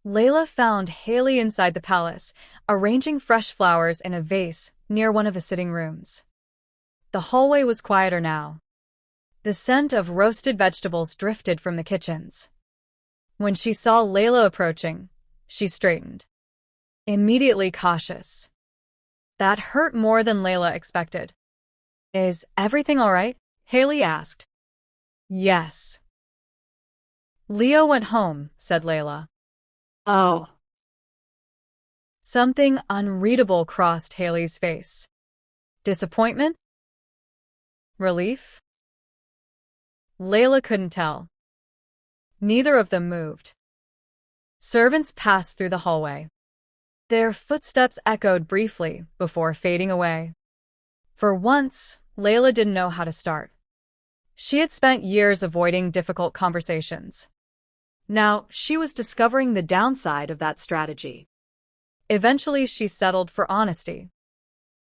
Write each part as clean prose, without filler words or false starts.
Layla found Haley inside the palace, arranging fresh flowers in a vase near one of the sitting rooms. The hallway was quieter now. The scent of roasted vegetables drifted from the kitchens. When she saw Layla approaching, she straightened, immediately cautious. That hurt more than Layla expected. "Is everything all right?" Haley asked. "Yes." "Leo went home," said Layla. "Oh." Something unreadable crossed Haley's face. Disappointment? Relief? Layla couldn't tell. Neither of them moved. Servants passed through the hallway. Their footsteps echoed briefly before fading away. For once, Layla didn't know how to start. She had spent years avoiding difficult conversations. Now, she was discovering the downside of that strategy. Eventually, she settled for honesty.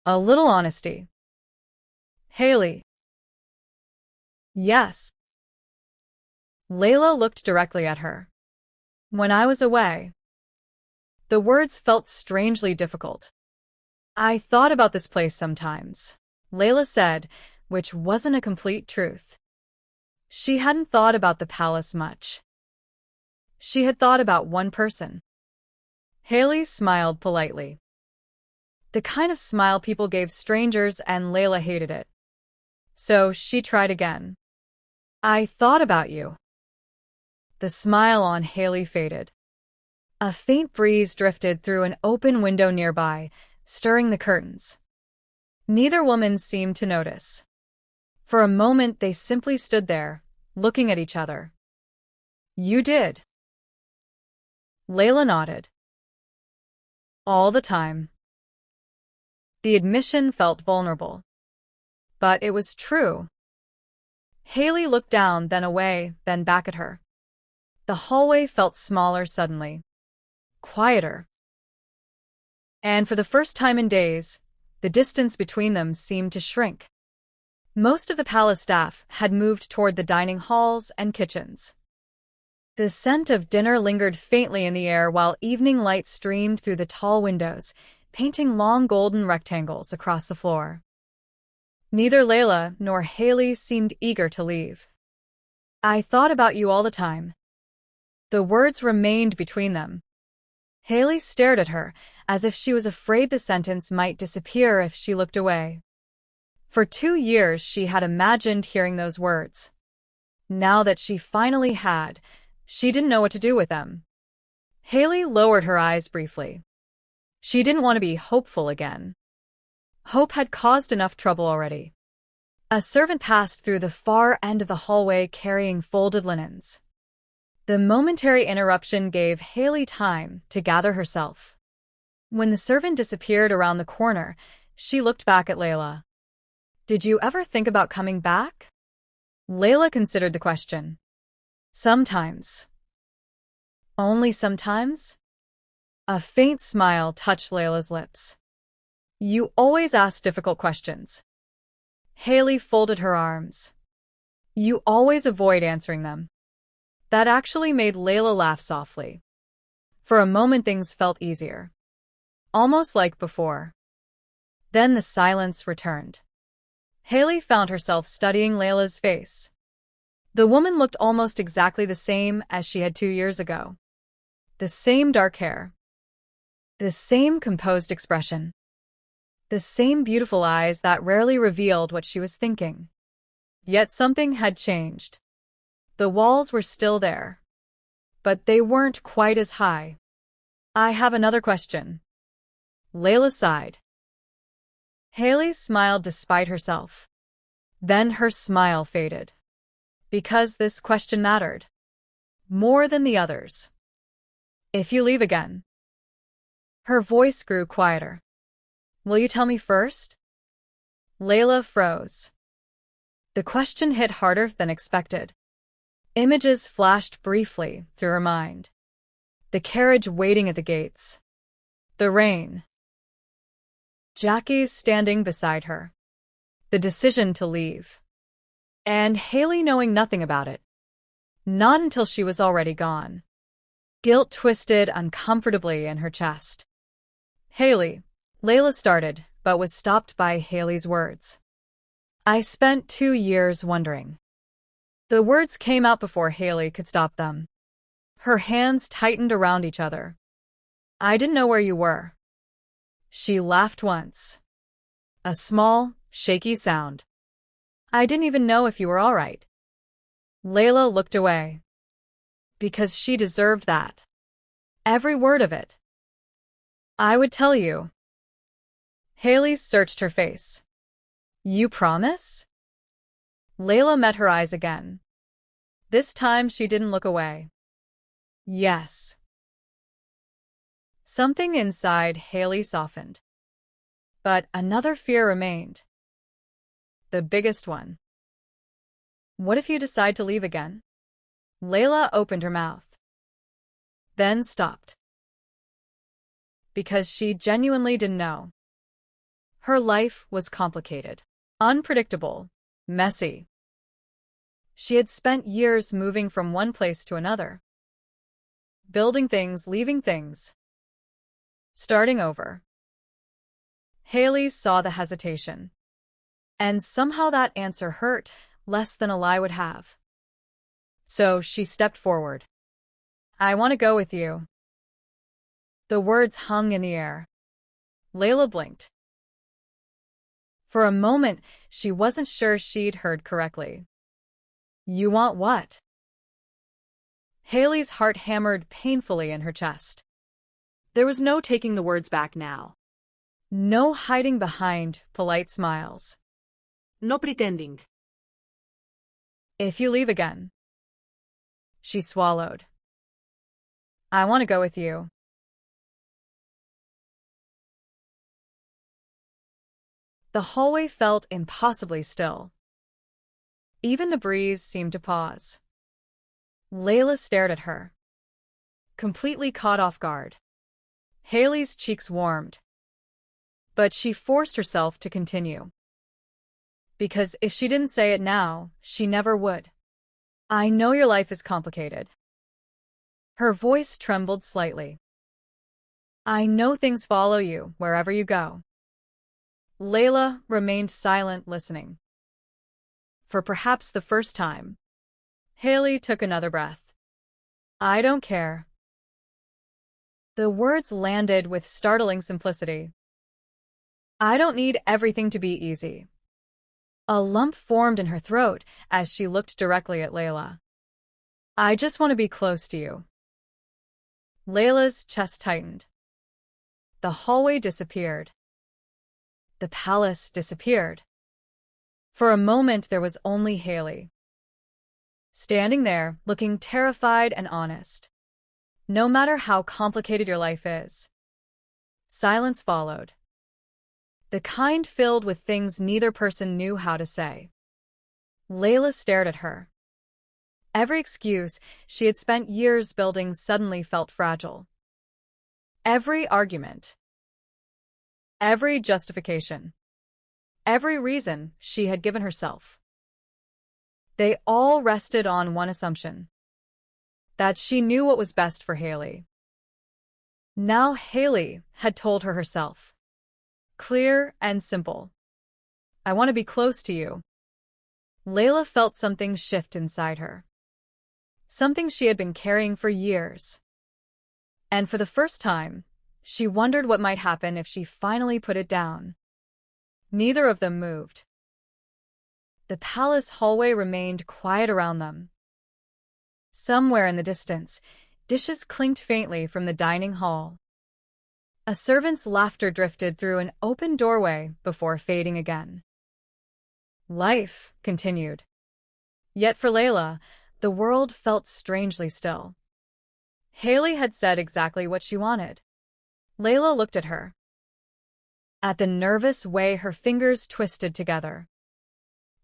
A little honesty. "Haley." "Yes." Layla looked directly at her. "When I was away." The words felt strangely difficult. "I thought about this place sometimes," Layla said, which wasn't a complete truth. She hadn't thought about the palace much. She had thought about one person. Haley smiled politely. The kind of smile people gave strangers, and Layla hated it. So she tried again. "I thought about you." The smile on Haley faded. A faint breeze drifted through an open window nearby, stirring the curtains. Neither woman seemed to notice. For a moment they simply stood there, looking at each other. "You did." Layla nodded. "All the time." The admission felt vulnerable. But it was true. Haley looked down, then away, then back at her. The hallway felt smaller suddenly. Quieter. And for the first time in days, the distance between them seemed to shrink. Most of the palace staff had moved toward the dining halls and kitchens. The scent of dinner lingered faintly in the air while evening light streamed through the tall windows, painting long golden rectangles across the floor. Neither Layla nor Haley seemed eager to leave. "I thought about you all the time." The words remained between them. Haley stared at her, as if she was afraid the sentence might disappear if she looked away. For 2 years she had imagined hearing those words. Now that she finally had, she didn't know what to do with them. Haley lowered her eyes briefly. She didn't want to be hopeful again. Hope had caused enough trouble already. A servant passed through the far end of the hallway carrying folded linens. The momentary interruption gave Haley time to gather herself. When the servant disappeared around the corner, she looked back at Layla. "Did you ever think about coming back?" Layla considered the question. "Sometimes." "Only sometimes?" A faint smile touched Layla's lips. "You always ask difficult questions." Haley folded her arms. "You always avoid answering them." That actually made Layla laugh softly. For a moment things felt easier. Almost like before. Then the silence returned. Haley found herself studying Layla's face. The woman looked almost exactly the same as she had 2 years ago. The same dark hair. The same composed expression. The same beautiful eyes that rarely revealed what she was thinking. Yet something had changed. The walls were still there. But they weren't quite as high. "I have another question." Layla sighed. Haley smiled despite herself. Then her smile faded. Because this question mattered. More than the others. "If you leave again." Her voice grew quieter. "Will you tell me first?" Layla froze. The question hit harder than expected. Images flashed briefly through her mind. The carriage waiting at the gates. The rain. Jackie's standing beside her. The decision to leave. And Haley knowing nothing about it. Not until she was already gone. Guilt twisted uncomfortably in her chest. Haley, Layla started, but was stopped by Haley's words. I spent 2 years wondering. The words came out before Haley could stop them. Her hands tightened around each other. I didn't know where you were. She laughed once. A small, shaky sound. I didn't even know if you were all right. Layla looked away. Because she deserved that. Every word of it. I would tell you. Haley searched her face. You promise? Layla met her eyes again. This time she didn't look away. Yes. Something inside Haley softened. But another fear remained. The biggest one. What if you decide to leave again? Layla opened her mouth. Then stopped. Because she genuinely didn't know. Her life was complicated, unpredictable, messy. She had spent years moving from one place to another. Building things, leaving things. Starting over. Haley saw the hesitation. And somehow that answer hurt less than a lie would have. So she stepped forward. I want to go with you. The words hung in the air. Layla blinked. For a moment, she wasn't sure she'd heard correctly. You want what? Haley's heart hammered painfully in her chest. There was no taking the words back now. No hiding behind polite smiles. No pretending. If you leave again. She swallowed. I want to go with you. The hallway felt impossibly still. Even the breeze seemed to pause. Layla stared at her, completely caught off guard. Haley's cheeks warmed. But she forced herself to continue. Because if she didn't say it now, she never would. I know your life is complicated. Her voice trembled slightly. I know things follow you wherever you go. Layla remained silent, listening. For perhaps the first time, Haley took another breath. I don't care. The words landed with startling simplicity. I don't need everything to be easy. A lump formed in her throat as she looked directly at Layla. I just want to be close to you. Layla's chest tightened. The hallway disappeared. The palace disappeared. For a moment, there was only Haley. Standing there, looking terrified and honest. No matter how complicated your life is. Silence followed. The kind filled with things neither person knew how to say. Layla stared at her. Every excuse she had spent years building suddenly felt fragile. Every argument. Every justification. Every reason she had given herself. They all rested on one assumption. That she knew what was best for Haley. Now Haley had told her herself. Clear and simple. I want to be close to you. Layla felt something shift inside her. Something she had been carrying for years. And for the first time, she wondered what might happen if she finally put it down. Neither of them moved. The palace hallway remained quiet around them. Somewhere in the distance, dishes clinked faintly from the dining hall. A servant's laughter drifted through an open doorway before fading again. Life continued. Yet for Layla, the world felt strangely still. Haley had said exactly what she wanted. Layla looked at her. At the nervous way her fingers twisted together.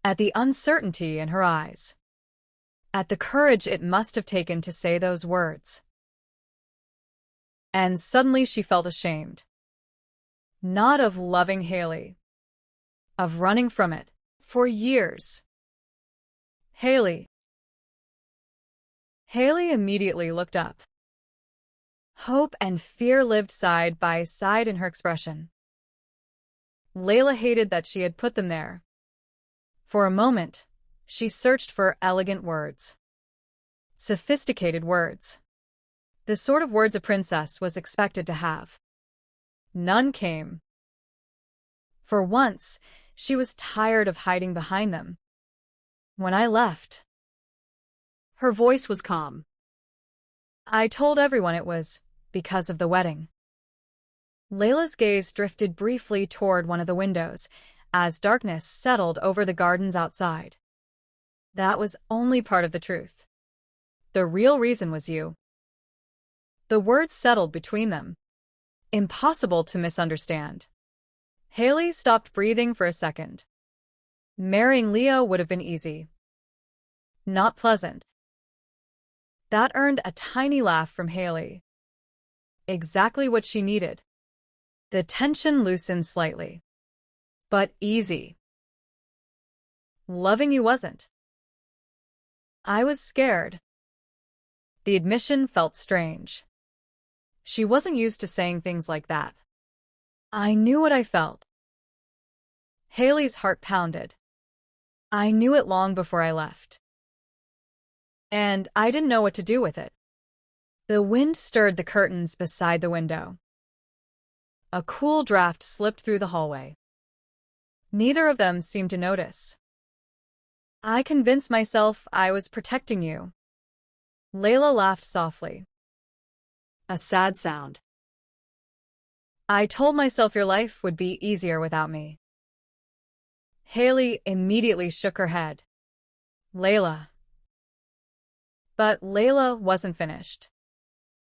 At the uncertainty in her eyes. At the courage it must have taken to say those words. And suddenly she felt ashamed. Not of loving Haley. Of running from it. For years. Haley. Haley immediately looked up. Hope and fear lived side by side in her expression. Layla hated that she had put them there. For a moment, she searched for elegant words. Sophisticated words. The sort of words a princess was expected to have. None came. For once, she was tired of hiding behind them. When I left, Her voice was calm. I told everyone it was because of the wedding. Layla's gaze drifted briefly toward one of the windows as darkness settled over the gardens outside. That was only part of the truth. The real reason was you. The words settled between them. Impossible to misunderstand. Haley stopped breathing for a second. Marrying Leo would have been easy. Not pleasant. That earned a tiny laugh from Haley. Exactly what she needed. The tension loosened slightly. But easy. Loving you wasn't. I was scared. The admission felt strange. She wasn't used to saying things like that. I knew what I felt. Haley's heart pounded. I knew it long before I left. And I didn't know what to do with it. The wind stirred the curtains beside the window. A cool draft slipped through the hallway. Neither of them seemed to notice. I convinced myself I was protecting you. Layla laughed softly. A sad sound. I told myself your life would be easier without me. Haley immediately shook her head. Layla. But Layla wasn't finished.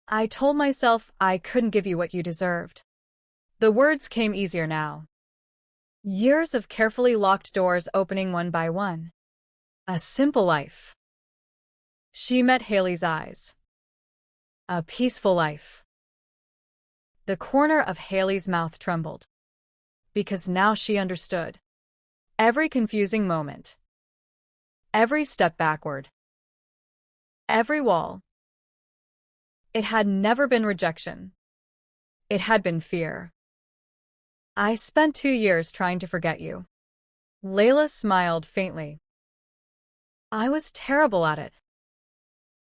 I told myself I couldn't give you what you deserved. The words came easier now. Years of carefully locked doors opening one by one. A simple life. She met Haley's eyes. A peaceful life. The corner of Haley's mouth trembled. Because now she understood. Every confusing moment. Every step backward. Every wall. It had never been rejection. It had been fear. I spent 2 years trying to forget you. Layla smiled faintly. I was terrible at it.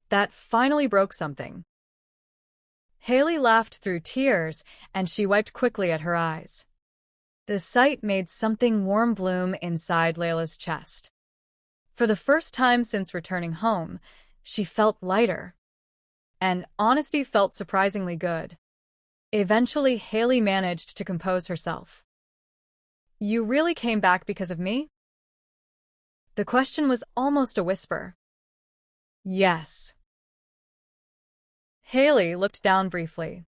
That finally broke something. Haley laughed through tears, and she wiped quickly at her eyes. The sight made something warm bloom inside Layla's chest. For the first time since returning home, she felt lighter. And honesty felt surprisingly good. Eventually, Haley managed to compose herself. You really came back because of me? The question was almost a whisper. Yes. Haley looked down briefly,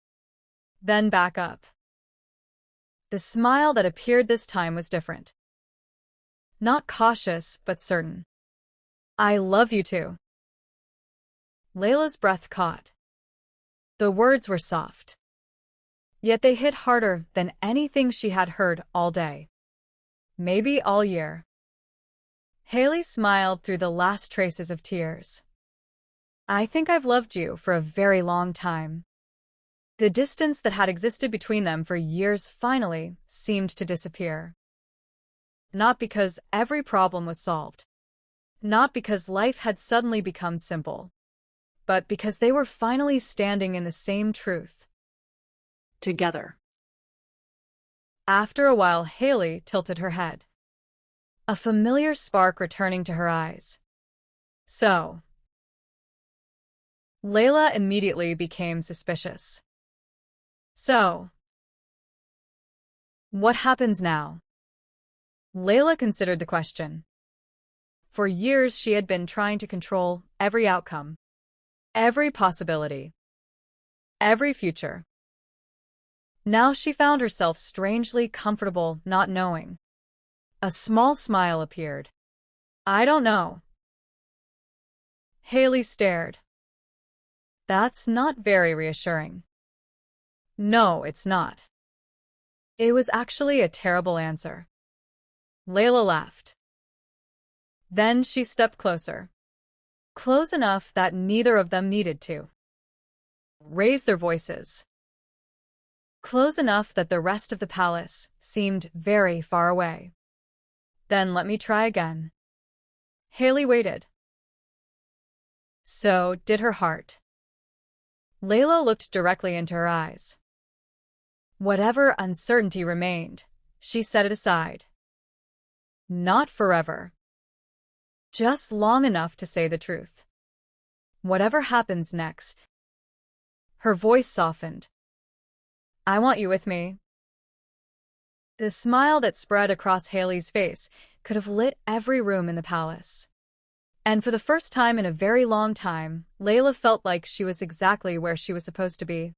then back up. The smile that appeared this time was different. Not cautious, but certain. I love you too. Layla's breath caught. The words were soft. Yet they hit harder than anything she had heard all day. Maybe all year. Haley smiled through the last traces of tears. I think I've loved you for a very long time. The distance that had existed between them for years finally seemed to disappear. Not because every problem was solved. Not because life had suddenly become simple. But because they were finally standing in the same truth. Together. After a while, Haley tilted her head. A familiar spark returning to her eyes. So. Layla immediately became suspicious. So. What happens now? Layla considered the question. For years she had been trying to control every outcome. Every possibility. Every future. Now she found herself strangely comfortable not knowing. A small smile appeared. I don't know. Haley stared. That's not very reassuring. No, it's not. It was actually a terrible answer. Layla laughed. Then she stepped closer. Close enough that neither of them needed to. raised their voices, close enough that the rest of the palace seemed very far away. Then let me try again. Haley waited. So did her heart. Layla looked directly into her eyes. Whatever uncertainty remained, she set it aside. Not forever. Just long enough to say the truth. Whatever happens next. Her voice softened. I want you with me. The smile that spread across Haley's face could have lit every room in the palace. And for the first time in a very long time, Layla felt like she was exactly where she was supposed to be.